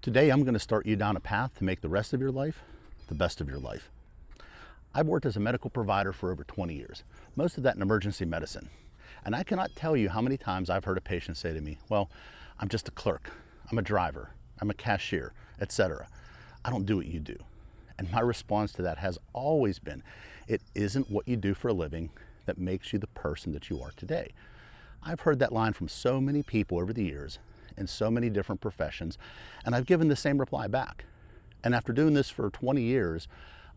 Today, I'm going to start you down a path to make the rest of your life the best of your life. I've worked as a medical provider for over 20 years, most of that in emergency medicine. And I cannot tell you how many times I've heard a patient say to me, well, I'm just a clerk, I'm a driver, I'm a cashier, etc. I don't do what you do. And my response to that has always been, it isn't what you do for a living that makes you the person that you are today. I've heard that line from so many people over the years in so many different professions, and I've given the same reply back. And after doing this for 20 years,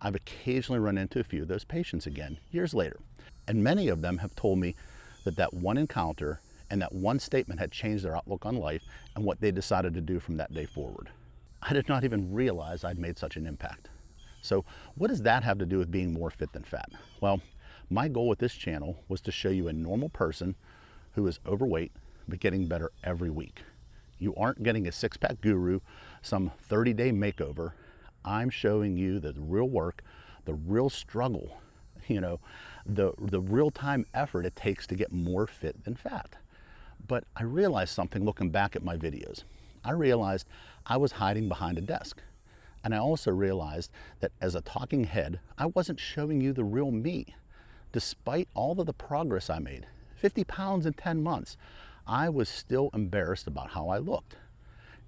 I've occasionally run into a few of those patients again, years later. And many of them have told me that that one encounter and that one statement had changed their outlook on life and what they decided to do from that day forward. I did not even realize I'd made such an impact. So what does that have to do with being more fit than fat? Well, my goal with this channel was to show you a normal person who is overweight, but getting better every week. You aren't getting a six-pack guru, some 30-day makeover. I'm showing you the real work, the real struggle, the real-time effort it takes to get more fit than fat. But I realized something looking back at my videos. I realized I was hiding behind a desk. And I also realized that as a talking head, I wasn't showing you the real me. Despite all of the progress I made, 50 pounds in 10 months, I was still embarrassed about how I looked.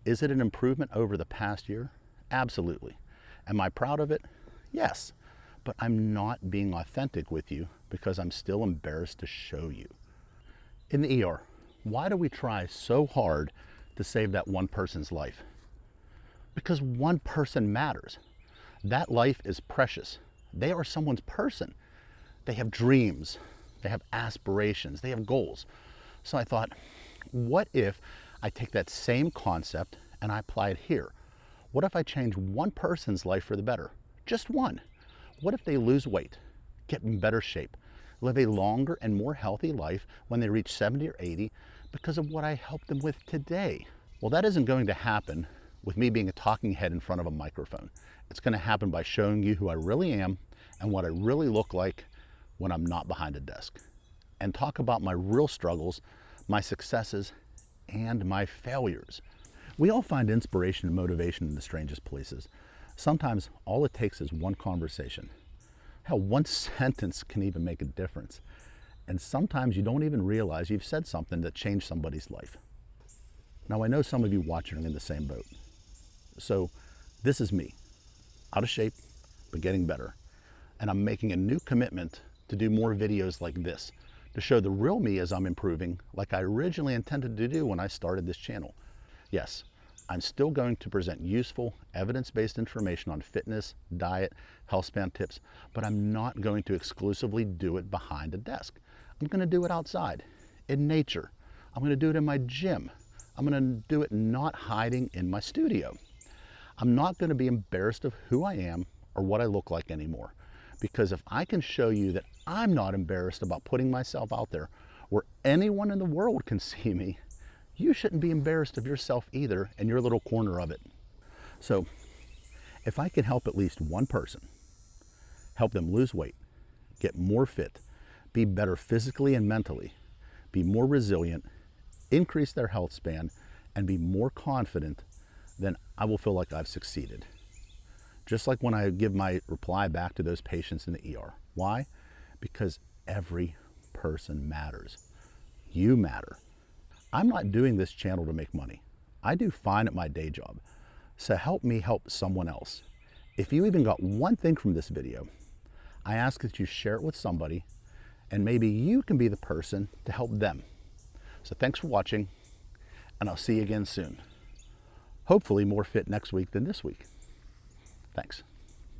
Is it an improvement over the past year? Absolutely. Am I proud of it? Yes. But I'm not being authentic with you because I'm still embarrassed to show you. In the ER, why do we try so hard to save that one person's life? Because one person matters. That life is precious. They are someone's person. They have dreams, they have aspirations, they have goals. So I thought, what if I take that same concept and I apply it here? What if I change one person's life for the better? Just one. What if they lose weight, get in better shape, live a longer and more healthy life when they reach 70 or 80 because of what I helped them with today? Well, that isn't going to happen with me being a talking head in front of a microphone. It's going to happen by showing you who I really am and what I really look like when I'm not behind a desk, and talk about my real struggles, my successes, and my failures. We all find inspiration and motivation in the strangest places. Sometimes all it takes is one conversation. Hell, one sentence can even make a difference. And sometimes you don't even realize you've said something that changed somebody's life. Now, I know some of you watching are in the same boat. So this is me, out of shape, but getting better. And I'm making a new commitment to do more videos like this, to show the real me as I'm improving, like I originally intended to do when I started this channel. Yes, I'm still going to present useful, evidence-based information on fitness, diet, Healthspan tips, but I'm not going to exclusively do it behind a desk. I'm going to do it outside, in nature. I'm going to do it in my gym. I'm going to do it not hiding in my studio. I'm not going to be embarrassed of who I am or what I look like anymore. Because if I can show you that I'm not embarrassed about putting myself out there where anyone in the world can see me, you shouldn't be embarrassed of yourself either in your little corner of it. So if I can help at least one person, help them lose weight, get more fit, be better physically and mentally, be more resilient, increase their health span, and be more confident, then I will feel like I've succeeded. Just like when I give my reply back to those patients in the ER. Why? Because every person matters. You matter. I'm not doing this channel to make money. I do fine at my day job. So help me help someone else. If you even got one thing from this video, I ask that you share it with somebody, and maybe you can be the person to help them. So thanks for watching, and I'll see you again soon. Hopefully more fit next week than this week. Thanks.